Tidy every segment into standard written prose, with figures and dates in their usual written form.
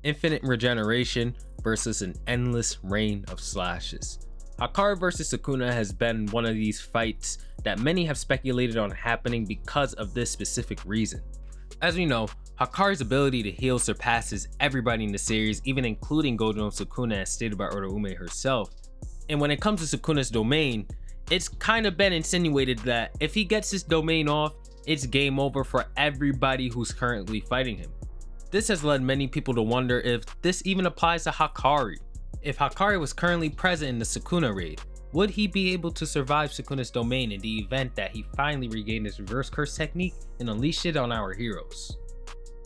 infinite regeneration versus an endless rain of slashes. Hakari versus Sukuna has been one of these fights that many have speculated on happening because of this specific reason. As we know, Hakari's ability to heal surpasses everybody in the series, even including Gojo and Sukuna, as stated by Ume herself. And when it comes to Sukuna's domain, it's kind of been insinuated that if he gets this domain off, it's game over for everybody who's currently fighting him. This has led many people to wonder if this even applies to Hakari. If Hakari was currently present in the Sukuna raid, would he be able to survive Sukuna's domain in the event that he finally regained his reverse curse technique and unleashed it on our heroes?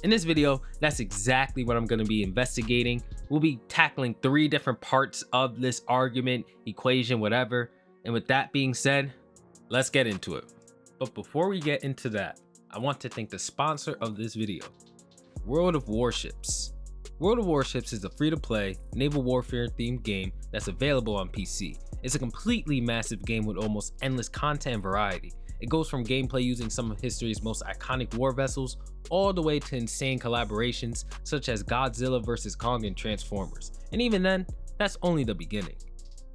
In this video, that's exactly what I'm going to be investigating. We'll be tackling 3 different parts of this argument, equation, whatever. And with that being said, let's get into it. But before we get into that, I want to thank the sponsor of this video, World of Warships. World of Warships is a free-to-play, naval warfare themed game that's available on PC. It's a completely massive game with almost endless content and variety. It goes from gameplay using some of history's most iconic war vessels, all the way to insane collaborations such as Godzilla vs. Kong and Transformers. And even then, that's only the beginning.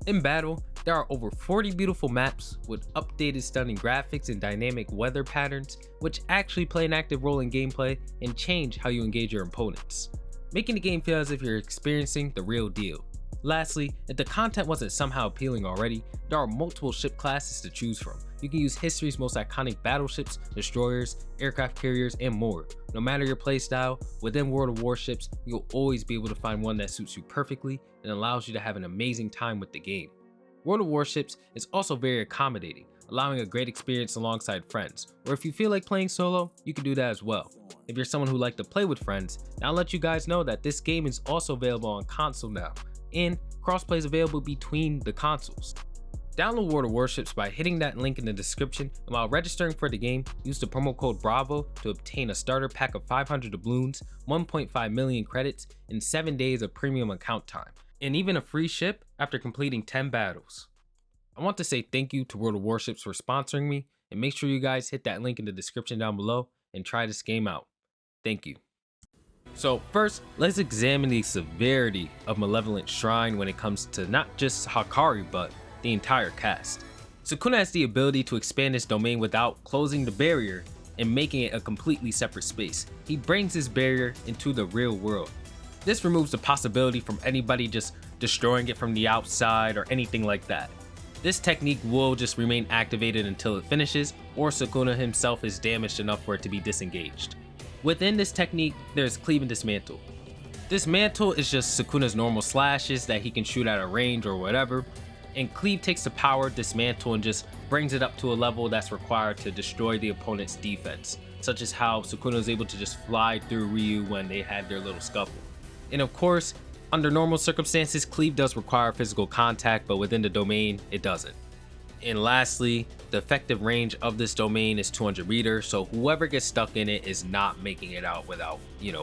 In battle, there are over 40 beautiful maps with updated stunning graphics and dynamic weather patterns, which actually play an active role in gameplay and change how you engage your opponents, making the game feel as if you're experiencing the real deal. Lastly, if the content wasn't somehow appealing already, there are multiple ship classes to choose from. You can use history's most iconic battleships, destroyers, aircraft carriers, and more. No matter your playstyle, within World of Warships, you'll always be able to find one that suits you perfectly and allows you to have an amazing time with the game. World of Warships is also very accommodating, allowing a great experience alongside friends, or if you feel like playing solo, you can do that as well. If you're someone who likes to play with friends, now I'll let you guys know that this game is also available on console now, and crossplay is available between the consoles. Download World of Warships by hitting that link in the description, and while registering for the game, use the promo code BRAVO to obtain a starter pack of 500 doubloons, 1.5 million credits, and 7 days of premium account time, and even a free ship after completing 10 battles. I want to say thank you to World of Warships for sponsoring me, and make sure you guys hit that link in the description down below and try this game out. Thank you. So first, let's examine the severity of Malevolent Shrine when it comes to not just Hakari, but the entire cast. Sukuna has the ability to expand his domain without closing the barrier and making it a completely separate space. He brings his barrier into the real world. This removes the possibility from anybody just destroying it from the outside or anything like that. This technique will just remain activated until it finishes, or Sukuna himself is damaged enough for it to be disengaged. Within this technique, there's cleave and dismantle. Dismantle is just Sukuna's normal slashes that he can shoot at a range or whatever, and cleave takes the power dismantle and just brings it up to a level that's required to destroy the opponent's defense, such as how Sukuna was able to just fly through Ryu when they had their little scuffle. And of course, under normal circumstances, cleave does require physical contact, but within the domain, it doesn't. And lastly, the effective range of this domain is 200 meters, so whoever gets stuck in it is not making it out without,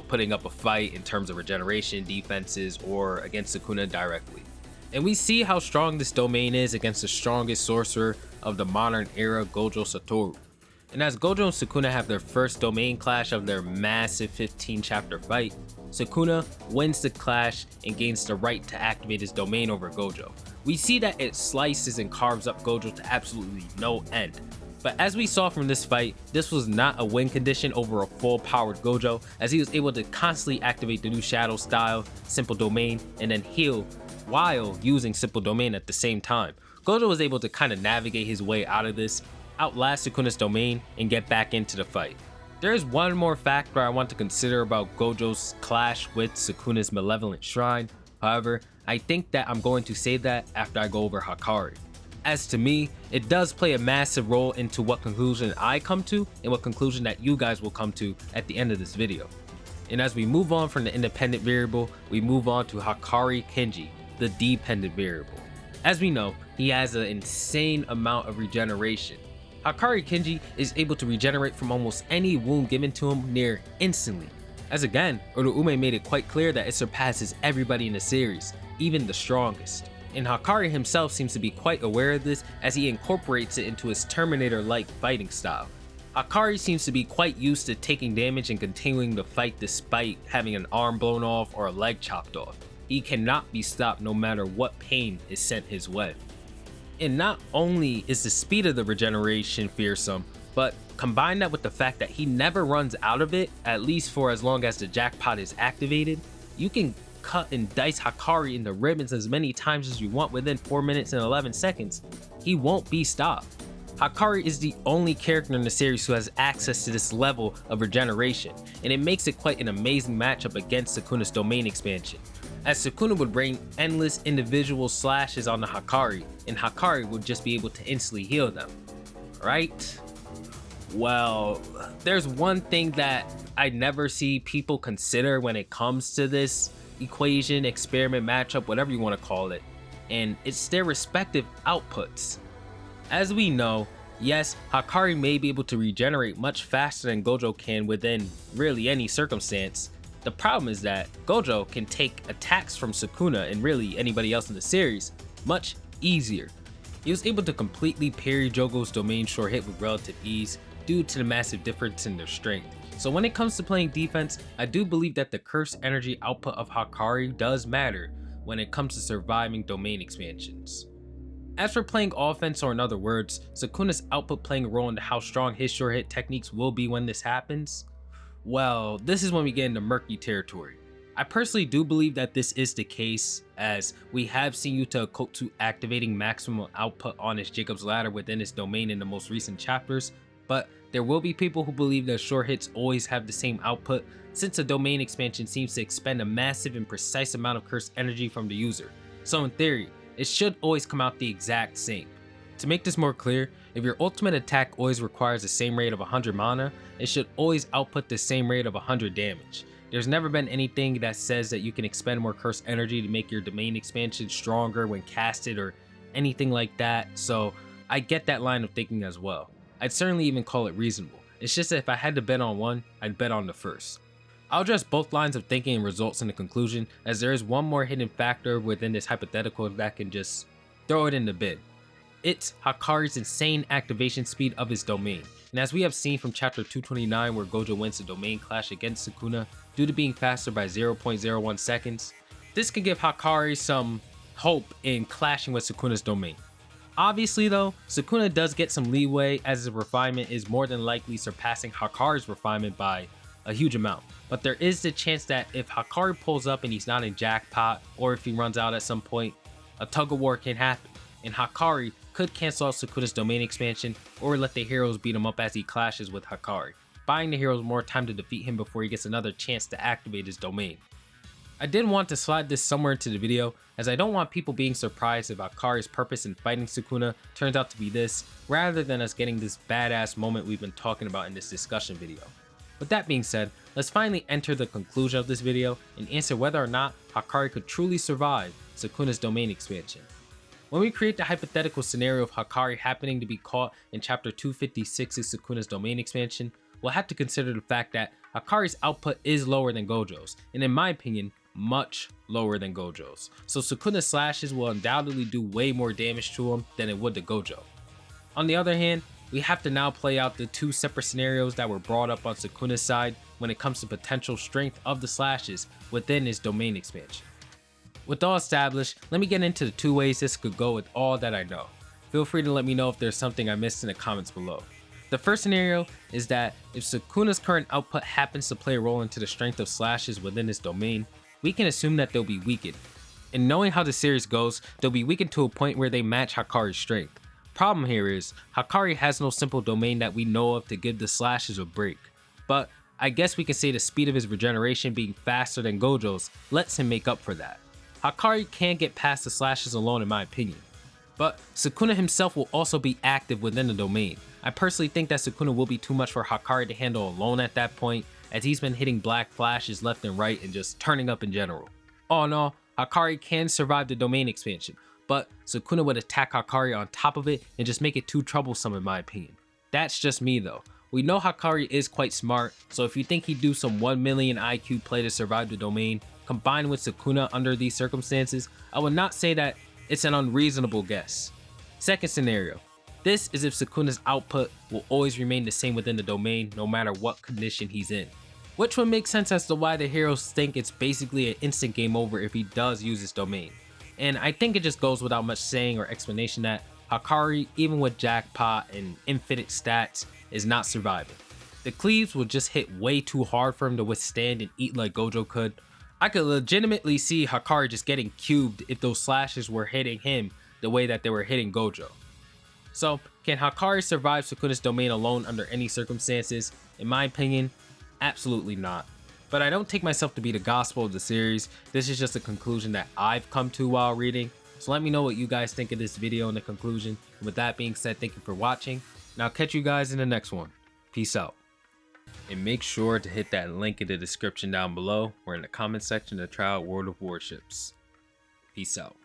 putting up a fight in terms of regeneration, defenses, or against Sukuna directly. And we see how strong this domain is against the strongest sorcerer of the modern era, Gojo Satoru. And as Gojo and Sukuna have their first domain clash of their massive 15 chapter fight, Sukuna wins the clash and gains the right to activate his domain over Gojo. We see that it slices and carves up Gojo to absolutely no end. But as we saw from this fight, this was not a win condition over a full powered Gojo, as he was able to constantly activate the new shadow style, simple domain, and then heal while using simple domain at the same time. Gojo was able to kind of navigate his way out of this, outlast Sukuna's domain, and get back into the fight. There is one more factor I want to consider about Gojo's clash with Sukuna's Malevolent Shrine. However, I think that I'm going to say that after I go over Hakari. As to me, it does play a massive role into what conclusion I come to and what conclusion that you guys will come to at the end of this video. And as we move on from the independent variable, we move on to Hakari Kenji, the dependent variable. As we know, he has an insane amount of regeneration. Hakari Kenji is able to regenerate from almost any wound given to him near instantly. As again, Ume made it quite clear that it surpasses everybody in the series, even the strongest. And Hakari himself seems to be quite aware of this as he incorporates it into his Terminator-like fighting style. Hakari seems to be quite used to taking damage and continuing the fight despite having an arm blown off or a leg chopped off. He cannot be stopped no matter what pain is sent his way. And not only is the speed of the regeneration fearsome, but combine that with the fact that he never runs out of it, at least for as long as the jackpot is activated, you can cut and dice Hakari into ribbons as many times as you want within 4 minutes and 11 seconds. He won't be stopped. Hakari is the only character in the series who has access to this level of regeneration, and it makes it quite an amazing matchup against Sukuna's domain expansion, as Sukuna would rain endless individual slashes on the Hakari, and Hakari would just be able to instantly heal them, right? Well, there's one thing that I never see people consider when it comes to this equation, experiment, matchup, whatever you want to call it, and it's their respective outputs. As we know, yes, Hakari may be able to regenerate much faster than Gojo can within really any circumstance. The problem is that Gojo can take attacks from Sukuna and really anybody else in the series much easier. He was able to completely parry Jogo's domain short hit with relative ease due to the massive difference in their strength. So when it comes to playing defense, I do believe that the curse energy output of Hakari does matter when it comes to surviving domain expansions. As for playing offense, or in other words, Sukuna's output playing a role into how strong his short hit techniques will be when this happens, well, this is when we get into murky territory. I personally do believe that this is the case, as we have seen Yuta Okkotsu activating maximum output on his Jacob's Ladder within his domain in the most recent chapters, but there will be people who believe that short hits always have the same output, since a domain expansion seems to expend a massive and precise amount of curse energy from the user. So in theory, it should always come out the exact same. To make this more clear, if your ultimate attack always requires the same rate of 100 mana, it should always output the same rate of 100 damage. There's never been anything that says that you can expend more curse energy to make your domain expansion stronger when casted or anything like that, so I get that line of thinking as well. I'd certainly even call it reasonable. It's just that if I had to bet on one, I'd bet on the first. I'll address both lines of thinking and results in the conclusion, as there is one more hidden factor within this hypothetical that can just throw it in the bin. It's Hakari's insane activation speed of his domain, and as we have seen from chapter 229 where Gojo wins the domain clash against Sukuna due to being faster by 0.01 seconds, this can give Hakari some hope in clashing with Sukuna's domain. Obviously though, Sukuna does get some leeway as his refinement is more than likely surpassing Hakari's refinement by a huge amount, but there is the chance that if Hakari pulls up and he's not in jackpot, or if he runs out at some point, a tug of war can happen, and Hakari could cancel out Sukuna's domain expansion or let the heroes beat him up as he clashes with Hakari, buying the heroes more time to defeat him before he gets another chance to activate his domain. I did want to slide this somewhere into the video, as I don't want people being surprised if Hakari's purpose in fighting Sukuna turns out to be this, rather than us getting this badass moment we've been talking about in this discussion video. With that being said, let's finally enter the conclusion of this video and answer whether or not Hakari could truly survive Sukuna's domain expansion. When we create the hypothetical scenario of Hakari happening to be caught in chapter 256's Sukuna's domain expansion, we'll have to consider the fact that Hakari's output is lower than Gojo's, and in my opinion, much lower than Gojo's. So Sukuna's slashes will undoubtedly do way more damage to him than it would to Gojo. On the other hand, we have to now play out the two separate scenarios that were brought up on Sukuna's side when it comes to potential strength of the slashes within his domain expansion. With all established, let me get into the two ways this could go with all that I know. Feel free to let me know if there's something I missed in the comments below. The first scenario is that if Sukuna's current output happens to play a role into the strength of slashes within his domain, we can assume that they'll be weakened. And knowing how the series goes, they'll be weakened to a point where they match Hakari's strength. Problem here is, Hakari has no simple domain that we know of to give the slashes a break, but I guess we can say the speed of his regeneration being faster than Gojo's lets him make up for that. Hakari can't get past the slashes alone in my opinion, but Sukuna himself will also be active within the domain. I personally think that Sukuna will be too much for Hakari to handle alone at that point, as he's been hitting black flashes left and right and just turning up in general. All in all, Hakari can survive the domain expansion, but Sukuna would attack Hakari on top of it and just make it too troublesome in my opinion. That's just me though. We know Hakari is quite smart, so if you think he'd do some 1 million IQ play to survive the domain, combined with Sukuna under these circumstances, I would not say that it's an unreasonable guess. Second scenario, This is if Sukuna's output will always remain the same within the domain no matter what condition he's in. Which would make sense as to why the heroes think it's basically an instant game over if he does use his domain. And I think it just goes without much saying or explanation that Hakari, even with jackpot and infinite stats, is not surviving. The cleaves would just hit way too hard for him to withstand and eat like Gojo could. I could legitimately see Hakari just getting cubed if those slashes were hitting him the way that they were hitting Gojo. So, can Hakari survive Sukuna's domain alone under any circumstances? In my opinion, absolutely not. But I don't take myself to be the gospel of the series. This is just a conclusion that I've come to while reading. So let me know what you guys think of this video in the conclusion. And with that being said, thank you for watching. And I'll catch you guys in the next one. Peace out. And make sure to hit that link in the description down below or in the comment section to try out World of Warships. Peace out.